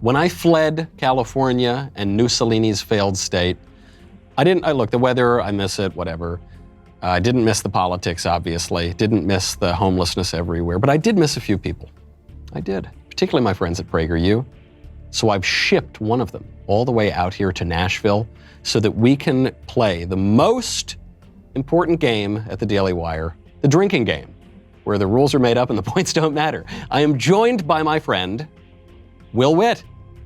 When I fled California and Mussolini's failed state, look, the weather, I miss it, whatever. I didn't miss the politics, obviously. Didn't miss the homelessness everywhere, but I did miss a few people. I did, particularly my friends at PragerU. So I've shipped one of them all the way out here to Nashville so that we can play the most important game at the Daily Wire, the drinking game, where the rules are made up and the points don't matter. I am joined by my friend, Will Witt.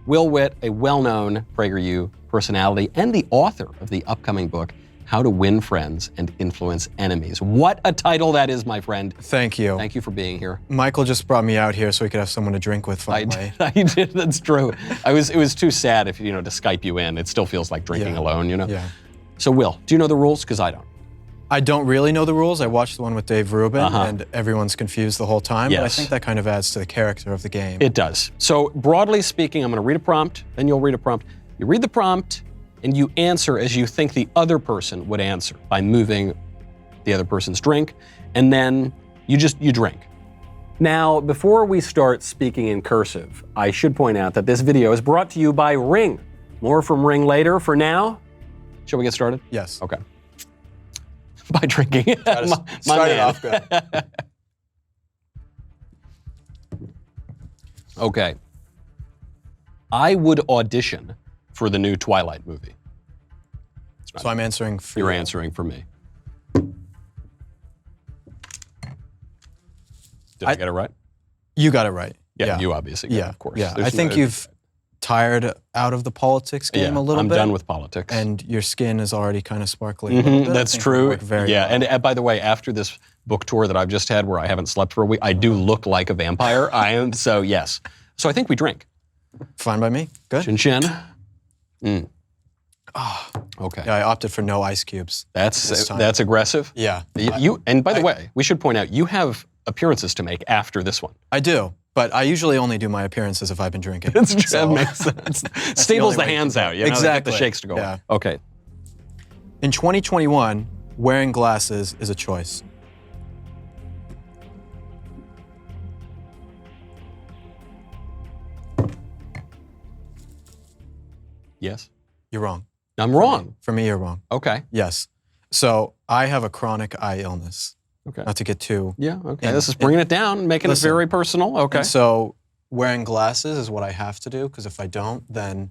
Will Witt, a well-known PragerU personality and the author of the upcoming book, How to Win Friends and Influence Enemies. What a title that is, my friend. Thank you. Thank you for being here. Michael just brought me out here so we could have someone to drink with finally. I did, that's true. It was too sad if, to Skype you in. It still feels like drinking alone, Yeah. So Will, do you know the rules? Because I don't. I don't really know the rules. I watched the one with Dave Rubin, and everyone's confused the whole time. Yes. But I think that kind of adds to the character of the game. It does. So broadly speaking, I'm going to read a prompt, then you'll read a prompt. You read the prompt, and you answer as you think the other person would answer by moving the other person's drink, and then you drink. Now, before we start speaking in cursive, I should point out that this video is brought to you by Ring. More from Ring later. For now, shall we get started? Yes. Okay. By drinking. Start it off good. Okay. I would audition for the new Twilight movie. So I'm answering for you. You're answering for me. Did I get it right? You got it right. Yeah, you obviously got it, of course. Yeah, I think you've tired out of the politics game a little bit. I'm done with politics. And your skin is already kind of sparkly a little bit. That's true. Very well. And by the way, after this book tour that I've just had where I haven't slept for a week, I do look like a vampire. I am, so yes. So I think we drink. Fine by me. Good. Chin chin. Okay. Yeah, I opted for no ice cubes. That's aggressive. Yeah. And by the way, we should point out, you have appearances to make after this one. I do. But I usually only do my appearances if I've been drinking. That's true. That makes sense. Stables the hands out. Exactly. Get the shakes to go on. Okay. In 2021, wearing glasses is a choice. Yes. You're wrong. I'm wrong. For me, you're wrong. Okay. Yes. So I have a chronic eye illness. Okay. Not to get too... Yeah, okay. This is bringing it down, making it very personal. Okay. And so wearing glasses is what I have to do, because if I don't, then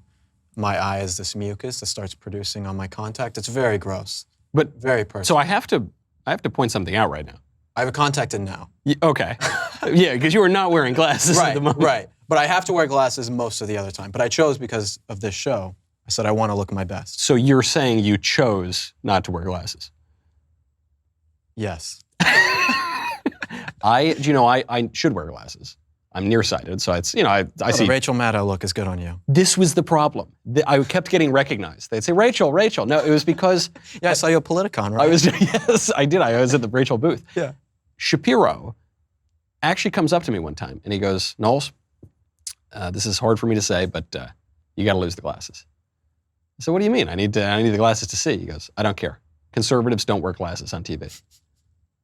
my eye is this mucus that starts producing on my contact. It's very gross, but very personal. So I have to point something out right now. I have a contact in now. Okay. Yeah, because you are not wearing glasses at the moment. Right. But I have to wear glasses most of the other time. But I chose because of this show. I said I want to look my best. So you're saying you chose not to wear glasses? Yes. I should wear glasses. I'm nearsighted, so it's, I see. The Rachel Maddow look is good on you. This was the problem. I kept getting recognized. They'd say, Rachel. No, it was because... Yeah, I saw you at Politicon, right? Yes, I did. I was at the Rachel booth. Yeah. Shapiro actually comes up to me one time, and he goes, Knowles, this is hard for me to say, but you got to lose the glasses. I said, what do you mean? I need the glasses to see. He goes, I don't care. Conservatives don't wear glasses on TV.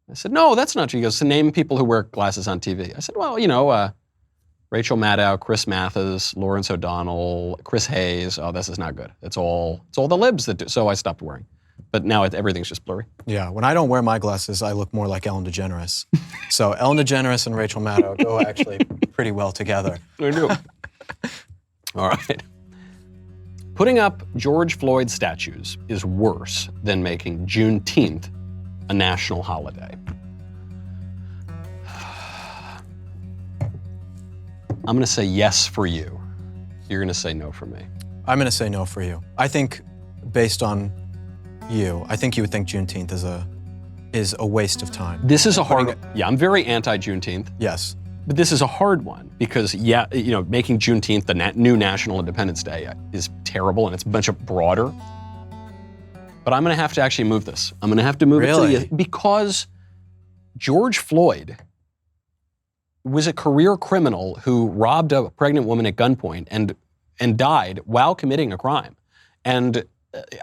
I said, no, that's not true. He goes, so name people who wear glasses on TV. I said, well, Rachel Maddow, Chris Mathis, Lawrence O'Donnell, Chris Hayes. Oh, this is not good. It's all the libs that do. So I stopped wearing. But now everything's just blurry. Yeah, when I don't wear my glasses, I look more like Ellen DeGeneres. So Ellen DeGeneres and Rachel Maddow go actually pretty well together. They do. All right. Putting up George Floyd statues is worse than making Juneteenth a national holiday. I'm going to say yes for you. You're going to say no for me. I'm going to say no for you. I think, based on you, I think you would think Juneteenth is a waste of time. This is a hard... Yeah, I'm very anti-Juneteenth. Yes. But this is a hard one because, making Juneteenth the new National Independence Day is terrible, and it's a bunch of broader. But I'm going to have to actually move this. I'm going to have to move it because George Floyd was a career criminal who robbed a pregnant woman at gunpoint and died while committing a crime. And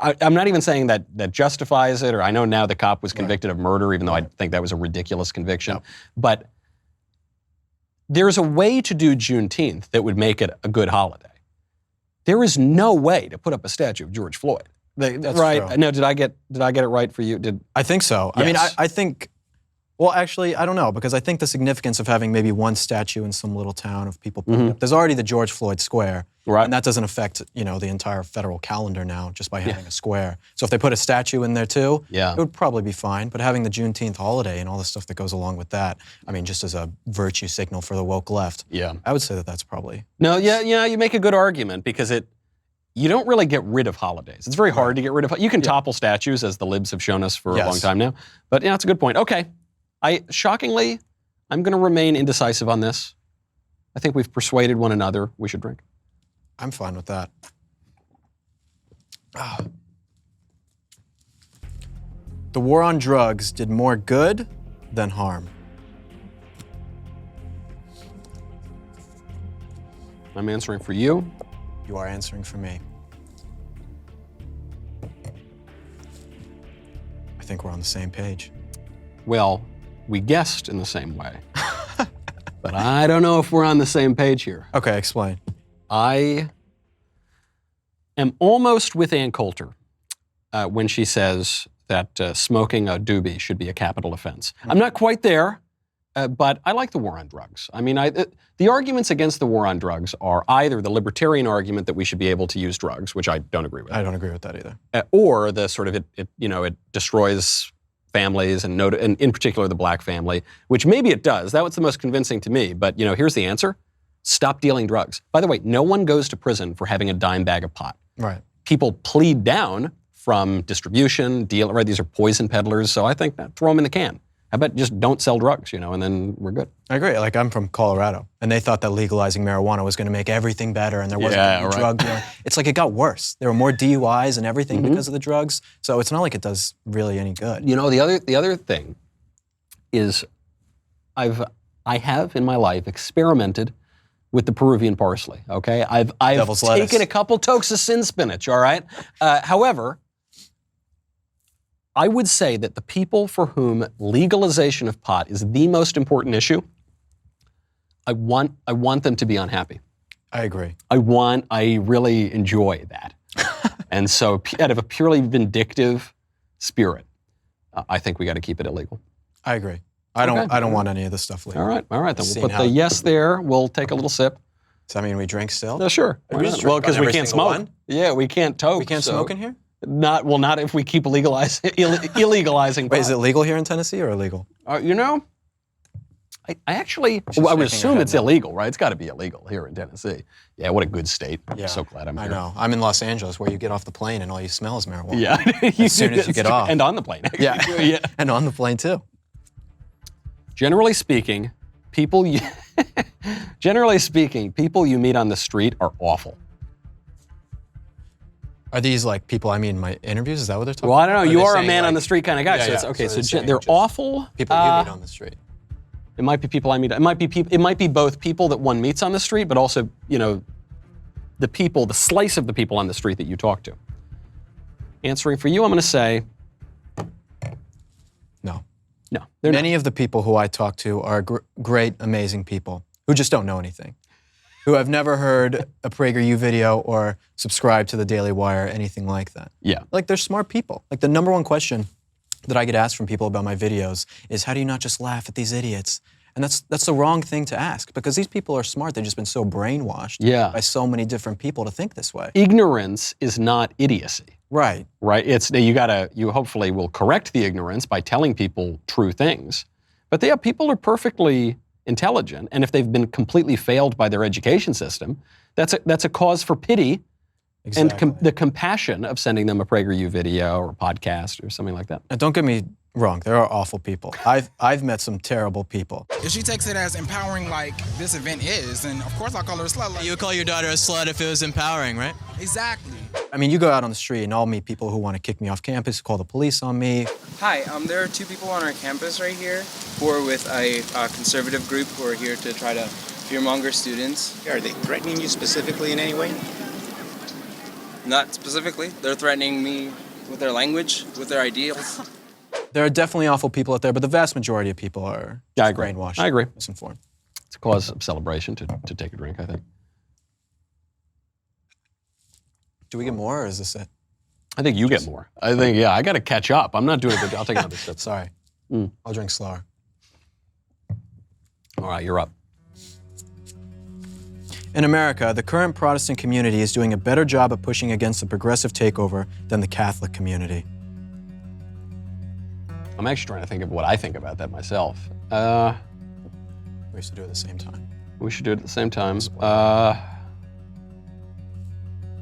I'm not even saying that justifies it, or I know now the cop was convicted of murder, even though I think that was a ridiculous conviction. No. But there's a way to do Juneteenth that would make it a good holiday. There is no way to put up a statue of George Floyd. That's right? true. No, did I get it right for you? I think so. Yes. I mean, I think. Well, actually, I don't know, because I think the significance of having maybe one statue in some little town of people putting up. There's already the George Floyd Square, Right. and that doesn't affect the entire federal calendar now just by having a square. So if they put a statue in there too, it would probably be fine. But having the Juneteenth holiday and all the stuff that goes along with that, I mean, just as a virtue signal for the woke left, I would say that that's probably. No, you make a good argument because you don't really get rid of holidays. It's very hard to get rid of. You can topple statues, as the libs have shown us for a long time now. But it's a good point. Okay. Shockingly, I'm going to remain indecisive on this. I think we've persuaded one another we should drink. I'm fine with that. The war on drugs did more good than harm. I'm answering for you. You are answering for me. I think we're on the same page. Well, we guessed in the same way. But I don't know if we're on the same page here. Okay, explain. I am almost with Ann Coulter when she says that smoking a doobie should be a capital offense. I'm not quite there, but I like the war on drugs. I mean, the arguments against the war on drugs are either the libertarian argument that we should be able to use drugs, which I don't agree with. I don't agree with that either. Or the sort of it destroys families and in particular the black family, which maybe it does. That was the most convincing to me. But here's the answer: stop dealing drugs. By the way, no one goes to prison for having a dime bag of pot. Right. People plead down from distribution, deal. Right. These are poison peddlers. So I think throw them in the can. How about just don't sell drugs, and then we're good. I agree. Like, I'm from Colorado, and they thought that legalizing marijuana was going to make everything better, and there wasn't any drug. It's like it got worse. There were more DUIs and everything because of the drugs. So it's not like it does really any good. The other thing is, I have in my life experimented with the Peruvian parsley. Okay, I've taken a couple tokes of Sin Spinach. All right. However, I would say that the people for whom legalization of pot is the most important issue, I want them to be unhappy. I agree. I really enjoy that. And so out of a purely vindictive spirit, I think we got to keep it illegal. I agree. I don't want any of this stuff legal. All right. Then we'll put the yes there. We'll take a little sip. Does that mean we drink still? No, sure. Well, because we can't smoke. One? Yeah, we can't toke. We can't smoke in here? Not if we keep illegalizing pot. Wait, is it legal here in Tennessee or illegal? I would assume it's illegal, right? It's got to be illegal here in Tennessee. Yeah, what a good state. I'm so glad I'm here. I know. I'm in Los Angeles, where you get off the plane and all you smell is marijuana. Yeah. As soon as you get off. And on the plane. Yeah. And on the plane too. Generally speaking, people you meet on the street are awful. Are these like people I meet in my interviews? Is that what they're talking about? Well, I don't know. You are a man on the street kind of guy. They're awful. People you meet on the street. It might be people I meet. It might be both people that one meets on the street, but also, the slice of the people on the street that you talk to. Answering for you, I'm going to say no. No. Many of the people who I talk to are great, amazing people who just don't know anything, who have never heard a PragerU video or subscribed to the Daily Wire, anything like that. Yeah. Like, they're smart people. Like, the number one question that I get asked from people about my videos is, how do you not just laugh at these idiots? And that's the wrong thing to ask, because these people are smart. They've just been so brainwashed by so many different people to think this way. Ignorance is not idiocy. Right. Right. You hopefully will correct the ignorance by telling people true things. But people are perfectly intelligent, and if they've been completely failed by their education system, that's a cause for pity and the compassion of sending them a PragerU video or a podcast or something like that. Now, don't get me wrong, there are awful people. I've met some terrible people. If she takes it as empowering like this event is, then of course I'll call her a slut. You would call your daughter a slut if it was empowering, right? Exactly. I mean, you go out on the street and I'll meet people who want to kick me off campus, call the police on me. Hi, there are two people on our campus right here who are with a conservative group who are here to try to fearmonger students. Are they threatening you specifically in any way? Not specifically. They're threatening me with their language, with their ideals. There are definitely awful people out there, but the vast majority of people are brainwashed. I agree. Misinformed. It's a cause of celebration to take a drink, I think. Do we get more, or is this it? I think you get more. I think, yeah, I got to catch up. I'm not doing a good job. I'll take another sip. Sorry. I'll drink slower. All right, you're up. In America, the current Protestant community is doing a better job of pushing against the progressive takeover than the Catholic community. I'm actually trying to think of what I think about that myself. We used to do it at the same time. We should do it at the same time.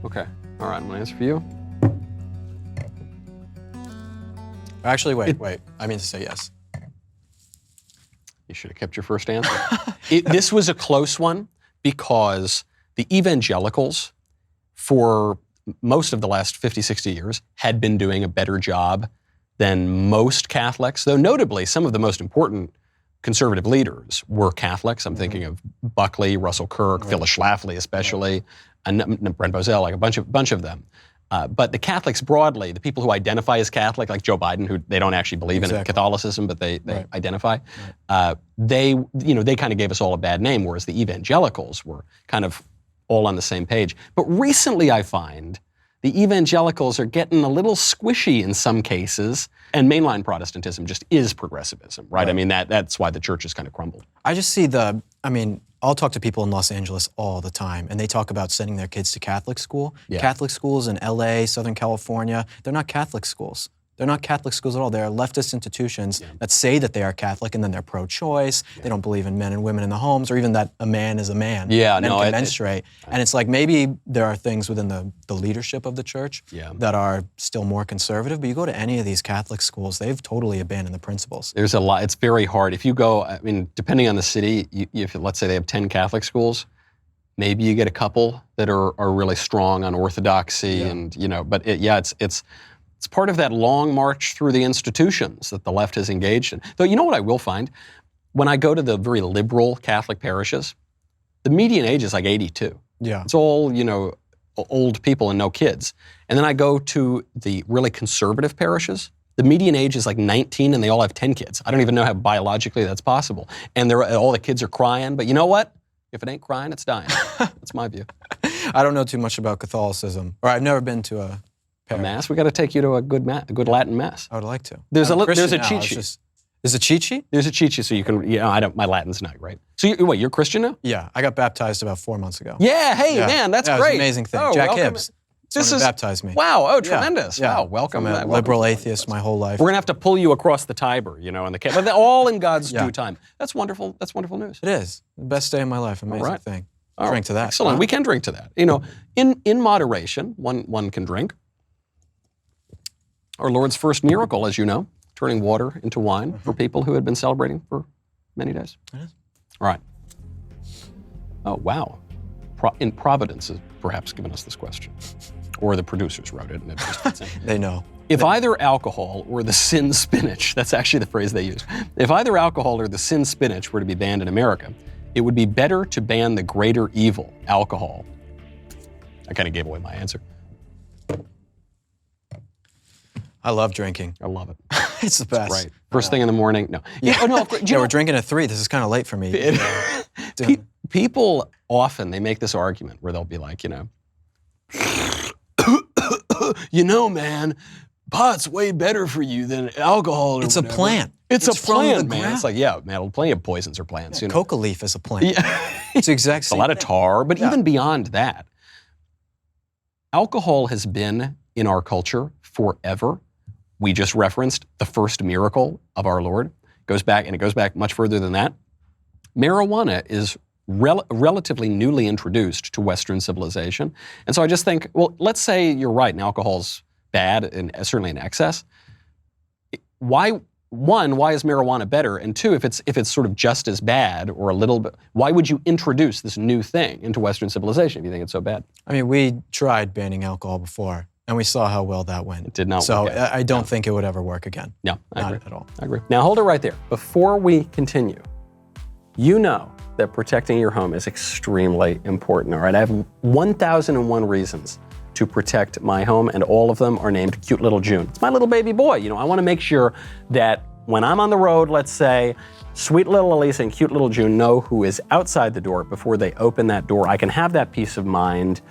Okay. All right, I'm going to answer for you. Actually, wait. I mean to say yes. You should have kept your first answer. This was a close one because the evangelicals, for most of the last 50, 60 years, had been doing a better job than most Catholics, though notably some of the most important conservative leaders were Catholics. I'm thinking of Buckley, Russell Kirk, Phyllis Schlafly especially, and Brent Bozell, like a bunch of them. But the Catholics broadly, the people who identify as Catholic, like Joe Biden, who they don't actually believe in Catholicism, but they identify, they kind of gave us all a bad name, whereas the evangelicals were kind of all on the same page. But recently I find the evangelicals are getting a little squishy in some cases, and mainline Protestantism just is progressivism, right? I mean, that's why the church has kind of crumbled. I just see I'll talk to people in Los Angeles all the time, and they talk about sending their kids to Catholic school. Yeah. Catholic schools in LA, Southern California, they're not Catholic schools. They're not Catholic schools at all. They're leftist institutions that say that they are Catholic, and then they're pro-choice. They don't believe in men and women in the homes, or even that a man is a man. Men can menstruate. And it's like maybe there are things within the leadership of the church that are still more conservative, but you go to any of these Catholic schools, they've totally abandoned the principles. There's a lot. It's very hard. If you go, I mean, depending on the city, if let's say they have 10 Catholic schools, maybe you get a couple that are really strong on orthodoxy, and but it's part of that long march through the institutions that the left has engaged in. Though, you know what I will find? When I go to the very liberal Catholic parishes, the median age is like 82. Yeah. It's all, old people and no kids. And then I go to the really conservative parishes, the median age is like 19 and they all have 10 kids. I don't even know how biologically that's possible. And all the kids are crying, but you know what? If it ain't crying, it's dying. That's my view. I don't know too much about Catholicism, or I've never been to a mass. We got to take you to a good Latin mass. I would like to. There's a cheat sheet. There's a cheat sheet? There's a cheat sheet, so you can. My Latin's not great. So you're Christian now? Yeah, I got baptized about 4 months ago. Yeah, man, that's great. It was an amazing thing. Oh, Jack welcome. Hibbs. This is baptized me. Wow. Oh, tremendous. Yeah. Wow. Welcome. I'm a liberal atheist my whole life. We're gonna have to pull you across the Tiber, but all in God's due time. That's wonderful. That's wonderful news. It is the best day of my life. Amazing thing. Drink to that. Excellent. We can drink to that. In moderation, one can drink. Our Lord's first miracle, as you know, turning water into wine for people who had been celebrating for many days. It is. All right. Oh, wow. In Providence has perhaps given us this question. Or the producers wrote it and it just fits in. They know. If either alcohol or the Sin Spinach, that's actually the phrase they use. If either alcohol or the Sin Spinach were to be banned in America, it would be better to ban the greater evil, alcohol. I kind of gave away my answer. I love drinking. I love it. It's the best. Right. First thing in the morning. No. Yeah, we're drinking at 3. This is kind of late for me. People often, they make this argument where they'll be like, man, pot's way better for you than alcohol or It's whatever. A plant. It's a plant, man. Ground. It's like, man, plenty of poisons are plants. Coca leaf is a plant. Yeah. It's the exact same a lot of tar, but even beyond that, alcohol has been in our culture forever. We just referenced the first miracle of our Lord. It goes back much further than that. Marijuana is relatively newly introduced to Western civilization. And so I just think, well, let's say you're right and alcohol's bad, and certainly in excess. Why is marijuana better? And two, if it's sort of just as bad or a little bit, why would you introduce this new thing into Western civilization if you think it's so bad? I mean, we tried banning alcohol before, and we saw how well that went. It did not work. So I don't think it would ever work again. No, I agree. Not at all. I agree. Now hold it right there. Before we continue, you know that protecting your home is extremely important, all right? I have 1,001 reasons to protect my home, and all of them are named Cute Little June. It's my little baby boy. I want to make sure that when I'm on the road, let's say, sweet little Elise and cute little June know who is outside the door before they open that door. I can have that peace of mind,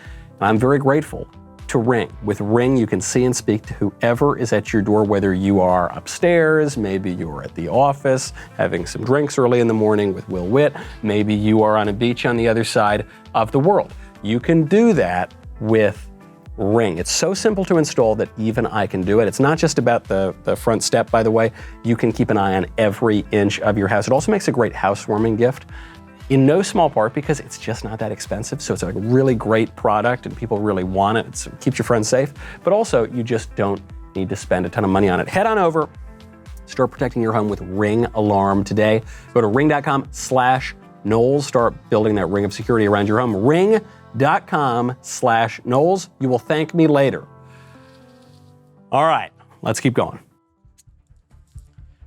and I'm very grateful to Ring. With Ring, you can see and speak to whoever is at your door, whether you are upstairs, maybe you're at the office having some drinks early in the morning with Will Witt, maybe you are on a beach on the other side of the world. You can do that with Ring. It's so simple to install that even I can do it. It's not just about the front step, by the way. You can keep an eye on every inch of your house. It also makes a great housewarming gift, in no small part because it's just not that expensive. So it's a really great product and people really want it. It keeps your friends safe, but also you just don't need to spend a ton of money on it. Head on over, start protecting your home with Ring Alarm today. Go to ring.com/Knowles. Start building that ring of security around your home. Ring.com/Knowles. You will thank me later. All right, let's keep going.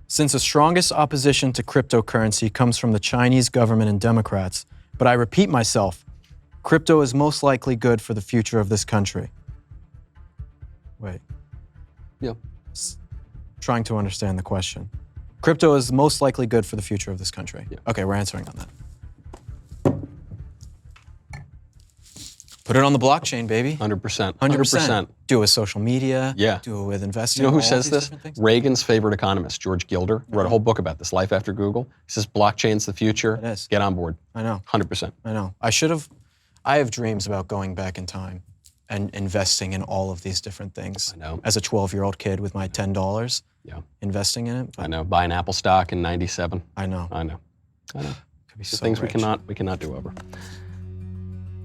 Since the strongest opposition to cryptocurrency comes from the Chinese government and Democrats, but I repeat myself, crypto is most likely good for the future of this country. Wait. Yeah. Trying to understand the question. Crypto is most likely good for the future of this country. Yeah. Okay, we're answering on that. Put it on the blockchain, baby. 100%. 100%. Do it with social media. Yeah. Do it with investing. You know who all says these this? different things. Reagan's favorite economist, George Gilder, wrote a whole book about this, Life After Google. He says blockchain's the future. It is. Get on board. I know. 100%. I know. I have dreams about going back in time and investing in all of these different things. I know. As a 12-year-old kid with my $10, Yeah. investing in it. I know. Buy an Apple stock in 97. I know. I know. Could be The so things rich. we cannot do over.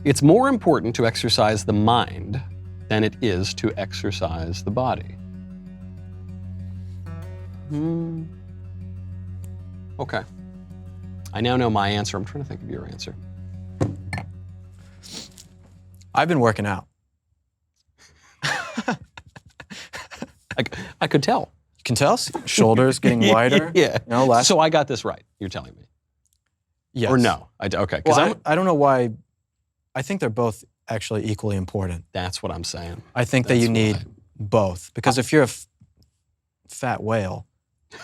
It's more important to exercise the mind than it is to exercise the body. Okay. I now know my answer. I'm trying to think of your answer. I've been working out. I could tell. You can tell? Shoulders getting wider. Yeah. You know, So I got this right, you're telling me. yes. Or no? Okay. Well, I don't know why. I think they're both actually equally important. That's what I'm saying. I think that That's you need both. Because if you're a fat whale,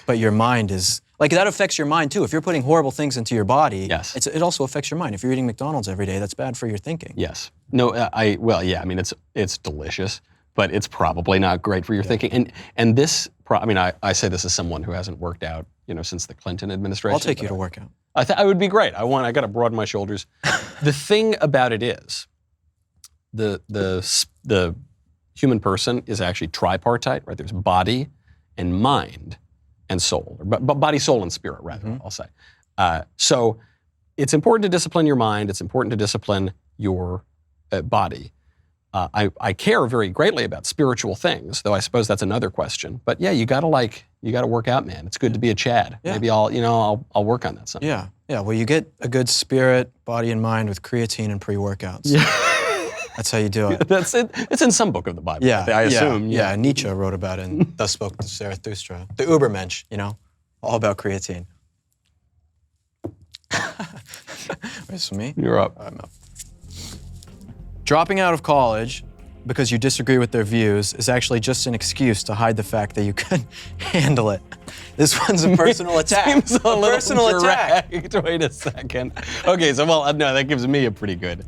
but your mind is, like that affects your mind too. If you're putting horrible things into your body, Yes. it also affects your mind. If you're eating McDonald's every day, that's bad for your thinking. Yes. No, yeah, I mean, it's delicious, but it's probably not great for your thinking. And this, I say this as someone who hasn't worked out, since the Clinton administration. I'll take you to work out. I would be great. I got to broaden my shoulders. The thing about it is, the human person is actually tripartite, right? There's body and mind and soul, but body, soul, and spirit, rather, I'll say. So it's important to discipline your mind. It's important to discipline your body. I care very greatly about spiritual things, though I suppose that's another question. But yeah, you gotta work out, man. It's good to be a Chad. Yeah. Maybe I'll work on that someday. Yeah. Well, you get a good spirit, body, and mind with creatine and pre-workouts. Yeah. That's how you do it. That's it. It's in some book of the Bible. Yeah. I assume. Yeah. Nietzsche wrote about it in Thus Spoke Zarathustra. The Ubermensch, all about creatine. Wait, for me? You're up. I'm up. Dropping out of college because you disagree with their views is actually just an excuse to hide the fact that you couldn't handle it. This one's a personal attack. Seems a little personal attack. direct. Wait a second. Okay, so no, that gives me a pretty good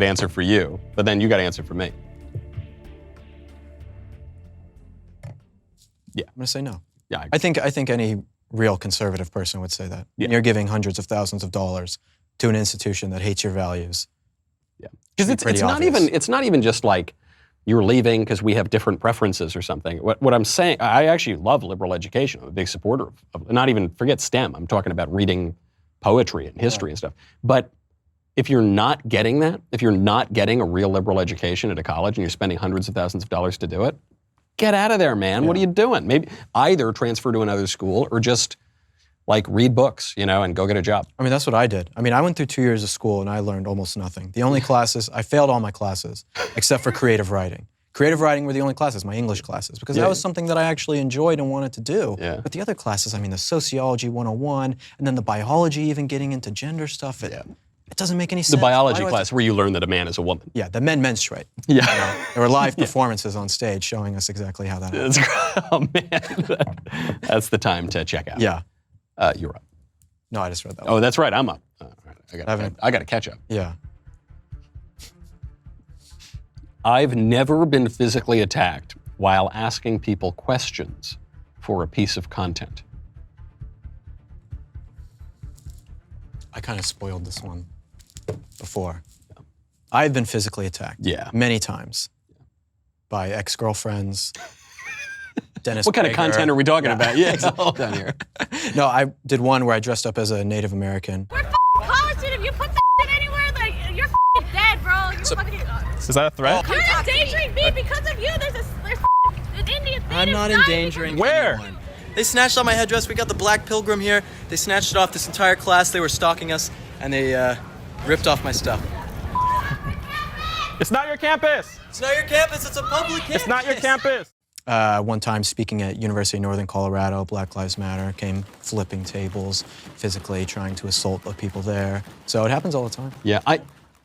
answer for you. But then you got to answer for me. Yeah, I'm gonna say no. yeah. I think any real conservative person would say that. Yeah. You're giving hundreds of thousands of dollars to an institution that hates your values. Yeah, because pretty it's not even just like you're leaving because we have different preferences or something. What I'm saying, I actually love liberal education. I'm a big supporter of not even forget STEM. I'm talking about reading poetry and history and stuff. But if you're not getting that, if you're not getting a real liberal education at a college and you're spending hundreds of thousands of dollars to do it, get out of there, man. Yeah. What are you doing? Maybe either transfer to another school or just read books, and go get a job. I mean, that's what I did. I went through 2 years of school and I learned almost nothing. The only classes, I failed all my classes except for creative writing. Creative writing were the only classes, my English classes, because that was something that I actually enjoyed and wanted to do. Yeah. But the other classes, the sociology 101, and then the biology, even getting into gender stuff, it doesn't make any sense. The biology class where you learn that a man is a woman. Yeah, the men menstruate. Yeah. There were live performances on stage showing us exactly how that happens. Oh, man. That's the time to check out. Yeah. You're up. No, I just read that one. Oh, that's right. I'm up. All right. I got to catch up. Yeah. I've never been physically attacked while asking people questions for a piece of content. I kind of spoiled this one before. I've been physically attacked. Yeah. Many times. By ex-girlfriends. Dennis What kind of Prager. content are we talking about? Yeah, hold on here. No, I did one where I dressed up as a Native American. We're college students. If you put that shit anywhere, like, you're dead, bro. You're fucking... Is that a threat? You're endangering me because of you. There's an Indian thing. I'm not endangering anyone. They snatched off my headdress. We got the Black Pilgrim here. They snatched it off this entire class. They were stalking us, and they ripped off my stuff. It's not your campus. It's not your campus. It's a public campus. It's not your campus. One time speaking at University of Northern Colorado, Black Lives Matter, came flipping tables, physically trying to assault the people there. So it happens all the time. Yeah,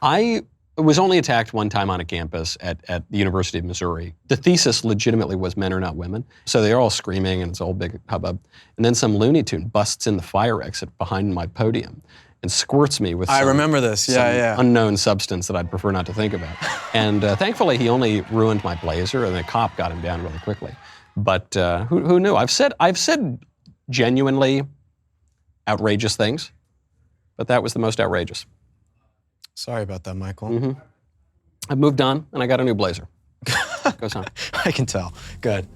I was only attacked one time on a campus at the University of Missouri. The thesis legitimately was men are not women. So they're all screaming and it's all big hubbub. And then some Looney Tune busts in the fire exit behind my podium and squirts me with I remember this, yeah. unknown substance that I'd prefer not to think about. And thankfully, he only ruined my blazer, and the cop got him down really quickly. But who knew? I've said genuinely outrageous things, but that was the most outrageous. Sorry about that, Michael. Mm-hmm. I moved on, and I got a new blazer. Goes on. I can tell. Good.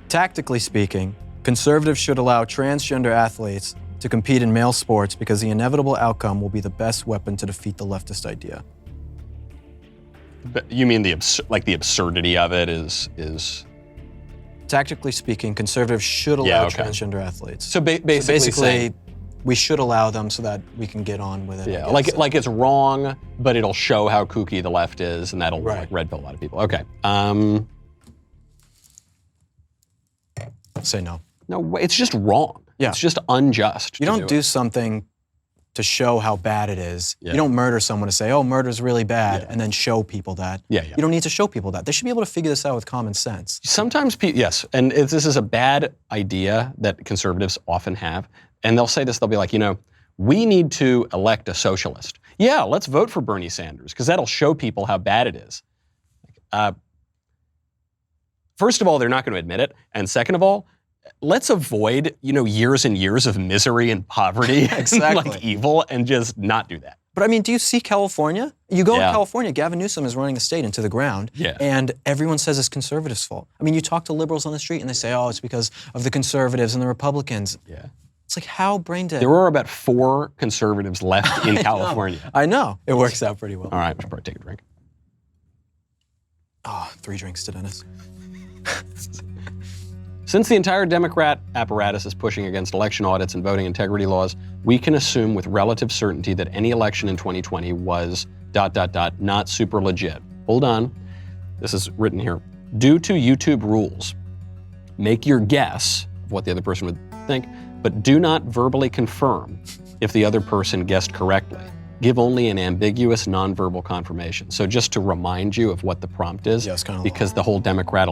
Tactically speaking, conservatives should allow transgender athletes to compete in male sports because the inevitable outcome will be the best weapon to defeat the leftist idea. But you mean the absurdity of it is... Tactically speaking, conservatives should allow transgender athletes. So basically saying, we should allow them so that we can get on with it. Yeah, like it's wrong, but it'll show how kooky the left is, and that'll like red pill a lot of people. Okay. Say no. No, it's just wrong. Yeah. It's just unjust. You don't do something to show how bad it is. Yeah. You don't murder someone to say, oh, murder's really bad, and then show people that. Yeah. You don't need to show people that. They should be able to figure this out with common sense. Sometimes people, yes, and this is a bad idea that conservatives often have, and they'll say this, they'll be like, we need to elect a socialist. Yeah, let's vote for Bernie Sanders, because that'll show people how bad it is. First of all, they're not going to admit it, and second of all, let's avoid, years and years of misery and poverty and like evil and just not do that. But I mean, do you see California? You go in California, Gavin Newsom is running the state into the ground, and everyone says it's conservatives' fault. I mean, you talk to liberals on the street and they say, oh, it's because of the conservatives and the Republicans. Yeah. It's like, how brain dead? There are about 4 conservatives left in California. I know. It works out pretty well. All right, we should probably take a drink. Oh, 3 drinks to Dennis. Since the entire Democrat apparatus is pushing against election audits and voting integrity laws, we can assume with relative certainty that any election in 2020 was ... not super legit. Hold on. This is written here. Due to YouTube rules, make your guess of what the other person would think, but do not verbally confirm if the other person guessed correctly. Give only an ambiguous, nonverbal confirmation. So just to remind you of what the prompt is, because the whole Democrat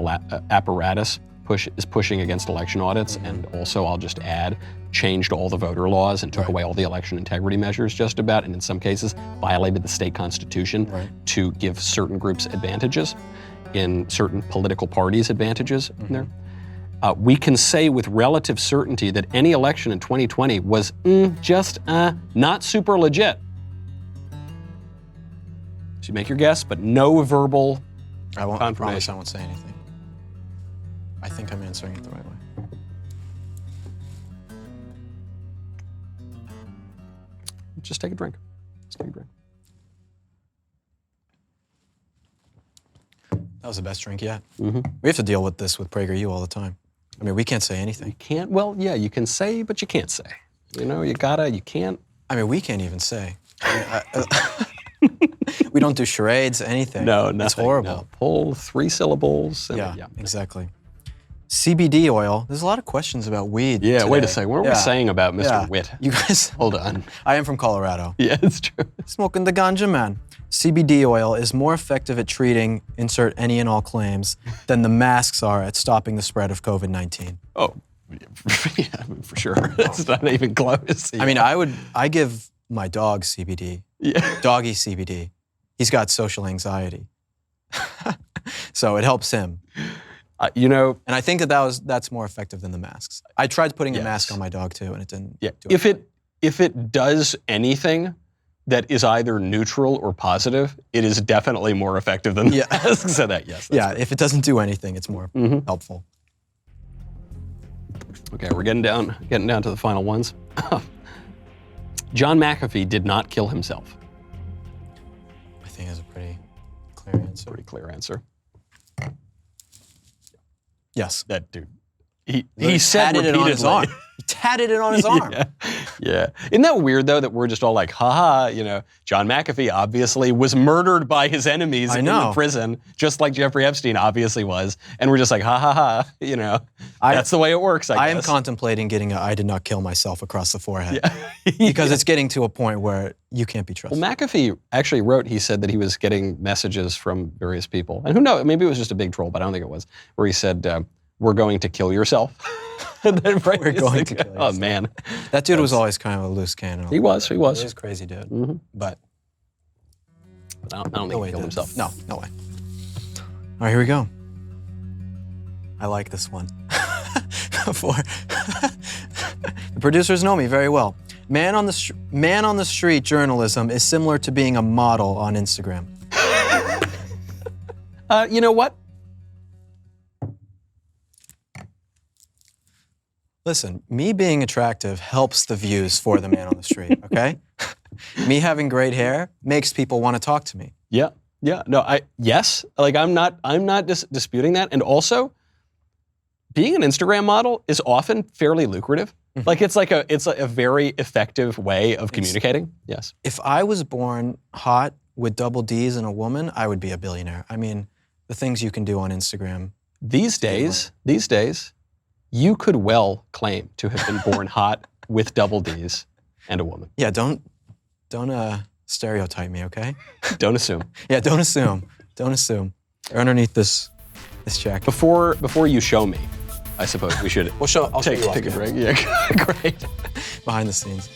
apparatus is pushing against election audits, and also I'll just add, changed all the voter laws and took away all the election integrity measures just about, and in some cases violated the state constitution to give certain groups advantages, in certain political parties advantages in there. We can say with relative certainty that any election in 2020 was just not super legit. So you make your guess, but no verbal confirmation. I promise I won't say anything. I think I'm answering it the right way. Just take a drink. Just take a drink. That was the best drink yet. We have to deal with this with PragerU all the time. I mean, we can't say anything. You can't, well, yeah, you can say, but you can't say. You gotta, you can't. I mean, we can't even say. We don't do charades, anything. No, nothing. It's horrible. No. Pull 3 syllables. And yeah, exactly. CBD oil. There's a lot of questions about weed. Yeah, today. Wait a second. What are we saying about Mr. Witt? You guys. Hold on. I am from Colorado. Yeah, it's true. Smoking the ganja, man. CBD oil is more effective at treating, insert any and all claims, than the masks are at stopping the spread of COVID-19. Oh, yeah, for sure. It's not even close. I mean, I give my dog CBD. Yeah. Doggy CBD. he's got social anxiety. So it helps him. You know, and I think that's more effective than the masks. I tried putting a mask on my dog too, and it didn't. Yeah. Do it. If it does anything that is either neutral or positive, it is definitely more effective than the mask. So that yes. Yeah. If it doesn't do anything, it's more helpful. Okay, we're getting down to the final ones. John McAfee did not kill himself. I think that's a pretty clear answer. Pretty clear answer. Yes. That dude. He said tatted it on his arm. repeatedly. He tatted it on his arm. Yeah. Isn't that weird though that we're just all like, haha, you know, John McAfee obviously was murdered by his enemies in the prison, just like Jeffrey Epstein obviously was. And we're just like, ha ha ha, you know. That's the way it works, I guess. I am contemplating getting a I did not kill myself across the forehead. Because it's getting to a point where you can't be trusted. Well, McAfee actually wrote, he said that he was getting messages from various people. And who knows, maybe it was just a big troll, but I don't think it was, where he said, we're going to kill yourself. We're going to kill yourself. Oh, man. That dude was always kind of a loose cannon. He was. He was a crazy dude. But I don't think he killed himself. No way. All right, here we go. I like this one. The producers know me very well. Man on the street journalism is similar to being a model on Instagram. You know what? Listen, me being attractive helps the views for the man on the street, okay? Me having great hair makes people want to talk to me. Yeah. No, yes. Like I'm not disputing that. And also, being an Instagram model is often fairly lucrative. Like it's a very effective way of communicating. Yes. If I was born hot with double D's and a woman, I would be a billionaire. I mean, the things you can do on Instagram. These days, you could well claim to have been born hot with double D's and a woman. Yeah, don't stereotype me, okay? Don't assume. Yeah, don't assume. Don't assume. They're underneath this jacket. Before you show me, I suppose we should I'll show you take a break. Yeah, great. Behind the scenes.